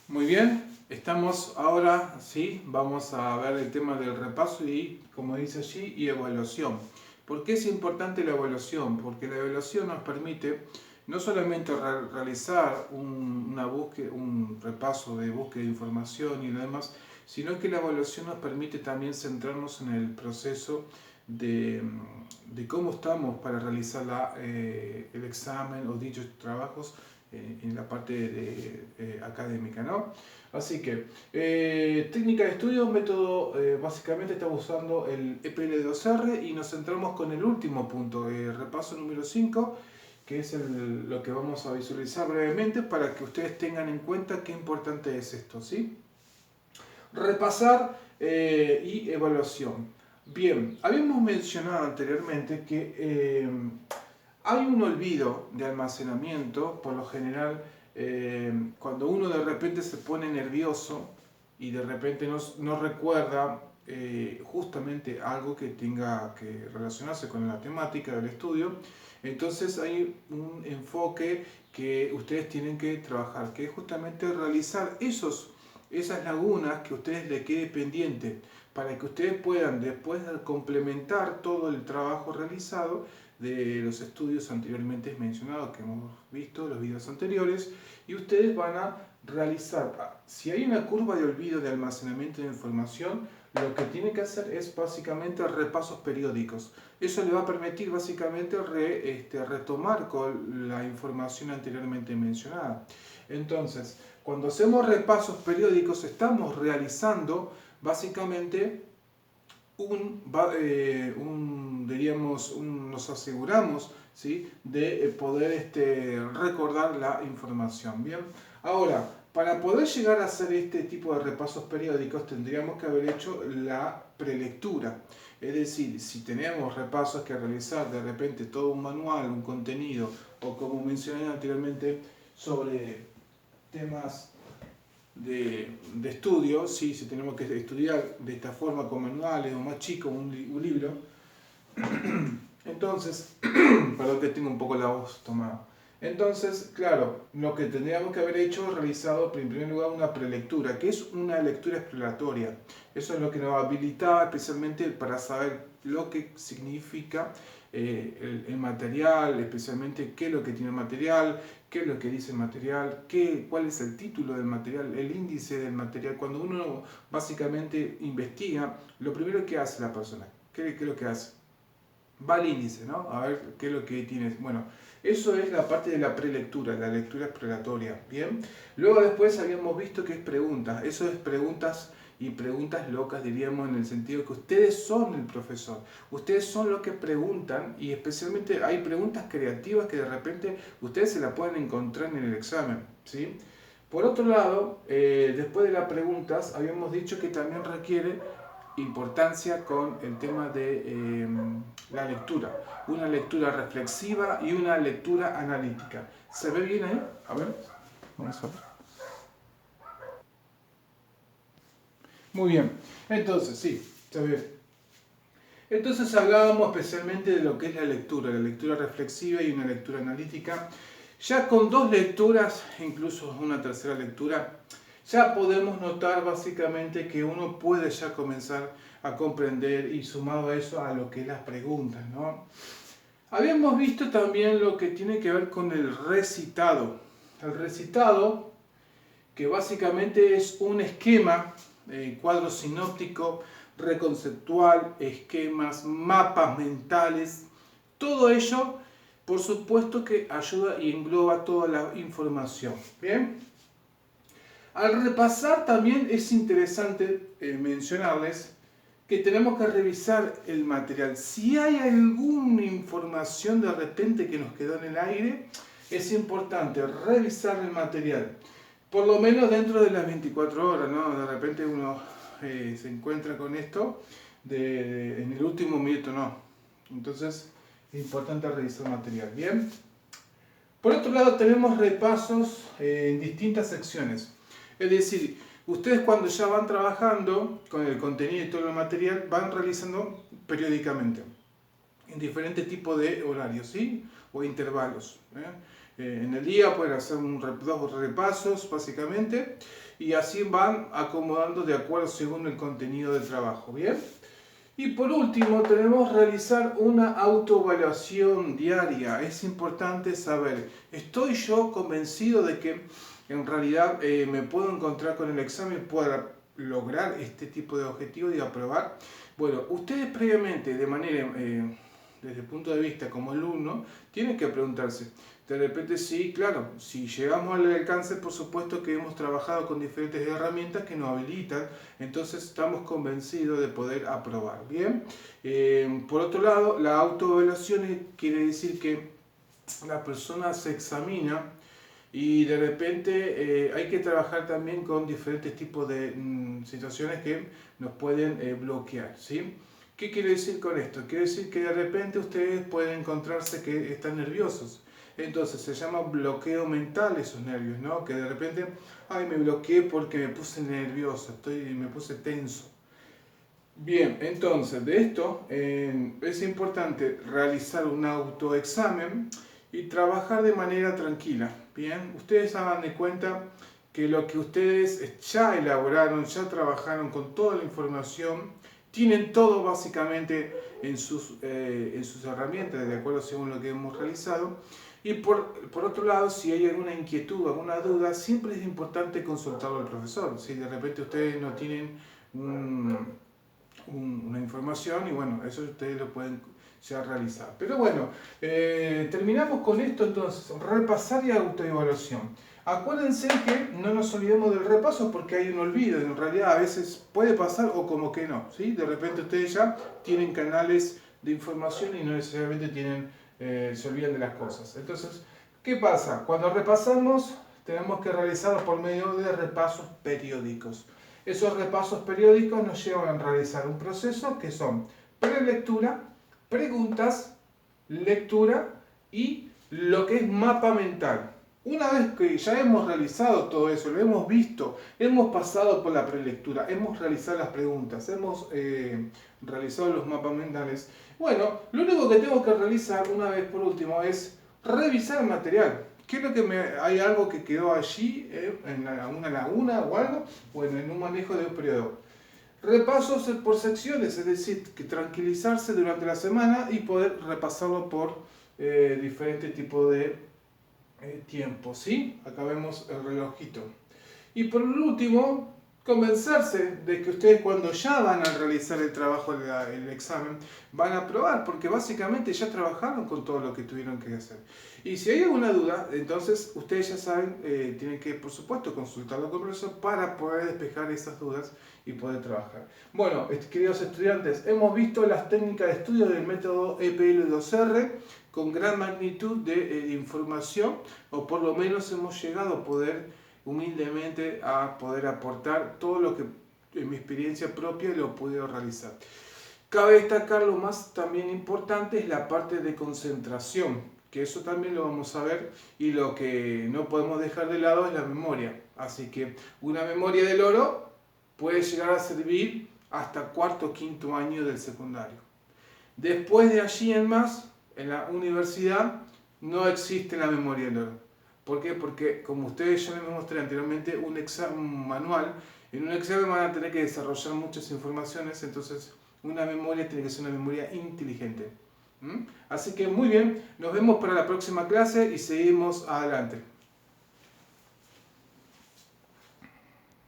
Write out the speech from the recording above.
Muy bien, estamos ahora, sí, vamos a ver el tema del repaso y, como dice allí, y evaluación. ¿Por qué es importante la evaluación? Porque la evaluación nos permite no solamente realizar una búsqueda, un repaso de búsqueda de información y lo demás, sino que la evaluación nos permite también centrarnos en el proceso de cómo estamos para realizar el examen o dichos trabajos en la parte académica, ¿no? Así que, técnica de estudio, método, básicamente estamos usando el EPL2R y nos centramos con el último punto, repaso número 5, que es lo que vamos a visualizar brevemente para que ustedes tengan en cuenta qué importante es esto, ¿sí? Repasar y evaluación. Bien, habíamos mencionado anteriormente que hay un olvido de almacenamiento, por lo general, cuando uno de repente se pone nervioso y de repente no recuerda justamente algo que tenga que relacionarse con la temática del estudio, entonces hay un enfoque que ustedes tienen que trabajar, que es justamente realizar esas lagunas que a ustedes les quede pendiente, para que ustedes puedan después complementar todo el trabajo realizado de los estudios anteriormente mencionados que hemos visto, los videos anteriores, y ustedes van a realizar, si hay una curva de olvido de almacenamiento de información, lo que tienen que hacer es básicamente repasos periódicos. Eso le va a permitir básicamente retomar con la información anteriormente mencionada. Entonces, cuando hacemos repasos periódicos, estamos realizando básicamente nos aseguramos, ¿sí?, de poder recordar la información. Bien, ahora, para poder llegar a hacer este tipo de repasos periódicos, tendríamos que haber hecho la prelectura. Es decir, si tenemos repasos que realizar, de repente todo un manual, un contenido, o como mencioné anteriormente, sobre temas de estudio, ¿sí? Si tenemos que estudiar de esta forma con manuales o más chicos, un libro. Entonces, perdón que tengo un poco la voz tomada. Entonces, claro, lo que tendríamos que haber hecho es realizado en primer lugar una prelectura, que es una lectura exploratoria. Eso es lo que nos habilitaba especialmente para saber lo que significa el material, especialmente qué es lo que tiene el material, qué es lo que dice el material, cuál es el título del material, el índice del material. Cuando uno básicamente investiga, lo primero que hace la persona, ¿qué es lo que hace? Va al índice, ¿no? A ver qué es lo que tienes. Bueno, eso es la parte de la prelectura, la lectura exploratoria, ¿bien? Luego después habíamos visto que es preguntas. Eso es preguntas y preguntas locas, diríamos, en el sentido que ustedes son el profesor. Ustedes son los que preguntan y especialmente hay preguntas creativas que de repente ustedes se la pueden encontrar en el examen, ¿sí? Por otro lado, después de las preguntas, habíamos dicho que también requiere importancia con el tema de la lectura. Una lectura reflexiva y una lectura analítica. ¿Se ve bien ahí? A ver, vamos a ver. Muy bien. Entonces, sí, se ve. Entonces hablábamos especialmente de lo que es la lectura reflexiva y una lectura analítica. Ya con dos lecturas, incluso una tercera lectura, ya podemos notar básicamente que uno puede ya comenzar a comprender y sumado a eso a lo que es las preguntas, ¿no? Habíamos visto también lo que tiene que ver con el recitado. El recitado, que básicamente es un esquema, cuadro sinóptico, reconceptual, esquemas, mapas mentales, todo ello, por supuesto que ayuda y engloba toda la información. Bien. Al repasar también es interesante mencionarles que tenemos que revisar el material. Si hay alguna información de repente que nos quedó en el aire, es importante revisar el material. Por lo menos dentro de las 24 horas, ¿no? De repente uno se encuentra con esto en el último minuto, no. Entonces es importante revisar el material. Bien. Por otro lado tenemos repasos en distintas secciones. Es decir, ustedes cuando ya van trabajando con el contenido y todo el material, van realizando periódicamente, en diferentes tipos de horarios, ¿sí? O intervalos. en el día, pueden hacer dos repasos básicamente, y así van acomodando de acuerdo según el contenido del trabajo. ¿Bien? Y por último tenemos realizar una autoevaluación diaria. Es importante saber, ¿estoy yo convencido de que en realidad me puedo encontrar con el examen para lograr este tipo de objetivo y aprobar? Bueno, ustedes previamente, de manera, desde el punto de vista como alumno, tienen que preguntarse, de repente sí, claro, si llegamos al alcance, por supuesto que hemos trabajado con diferentes herramientas que nos habilitan, entonces estamos convencidos de poder aprobar. Bien, por otro lado, la autoevaluación quiere decir que la persona se examina y de repente hay que trabajar también con diferentes tipos de situaciones que nos pueden bloquear, ¿sí? ¿Qué quiere decir con esto? Quiere decir que de repente ustedes pueden encontrarse que están nerviosos. Entonces se llama bloqueo mental esos nervios, ¿no? Que de repente, ay, me bloqueé porque me puse nervioso, me puse tenso. Bien, entonces de esto es importante realizar un autoexamen y trabajar de manera tranquila. Bien, ustedes hagan de cuenta que lo que ustedes ya elaboraron, ya trabajaron con toda la información, tienen todo básicamente en sus herramientas, de acuerdo según lo que hemos realizado. Y por otro lado, si hay alguna inquietud, alguna duda, siempre es importante consultarlo al profesor. Si de repente ustedes no tienen una información y bueno, eso ustedes lo pueden ya realizar. Pero bueno, terminamos con esto entonces, repasar y autoevaluación. Acuérdense que no nos olvidemos del repaso porque hay un olvido, en realidad a veces puede pasar o como que no, ¿sí? De repente ustedes ya tienen canales de información y no necesariamente se olvidan de las cosas. Entonces, ¿qué pasa? Cuando repasamos tenemos que realizarlo por medio de repasos periódicos. Esos repasos periódicos nos llevan a realizar un proceso que son prelectura, preguntas, lectura y lo que es mapa mental. Una vez que ya hemos realizado todo eso, lo hemos visto, hemos pasado por la prelectura, hemos realizado las preguntas, hemos realizado los mapas mentales, bueno, lo único que tengo que realizar una vez por último es revisar el material. ¿Qué es lo que hay algo que quedó allí, en una laguna o algo? Bueno, en un manejo de un periodo. Repasos por secciones, es decir, que tranquilizarse durante la semana y poder repasarlo por diferentes tipos de tiempo, ¿sí? Acá vemos el relojito. Y por último, convencerse de que ustedes cuando ya van a realizar el trabajo, el examen, van a aprobar, porque básicamente ya trabajaron con todo lo que tuvieron que hacer. Y si hay alguna duda, entonces ustedes ya saben, tienen que por supuesto consultarlo con el profesor para poder despejar esas dudas y poder trabajar. Bueno, queridos estudiantes, hemos visto las técnicas de estudio del método EPL2R con gran magnitud de información, o por lo menos hemos llegado a poder humildemente a poder aportar todo lo que en mi experiencia propia lo he podido realizar. Cabe destacar lo más también importante es la parte de concentración, que eso también lo vamos a ver, y lo que no podemos dejar de lado es la memoria. Así que una memoria del oro puede llegar a servir hasta cuarto o quinto año del secundario. Después de allí en más, en la universidad no existe la memoria del oro. ¿Por qué? Porque como ustedes ya les mostré anteriormente, un examen manual, en un examen van a tener que desarrollar muchas informaciones, entonces una memoria tiene que ser una memoria inteligente. Así que muy bien, nos vemos para la próxima clase y seguimos adelante.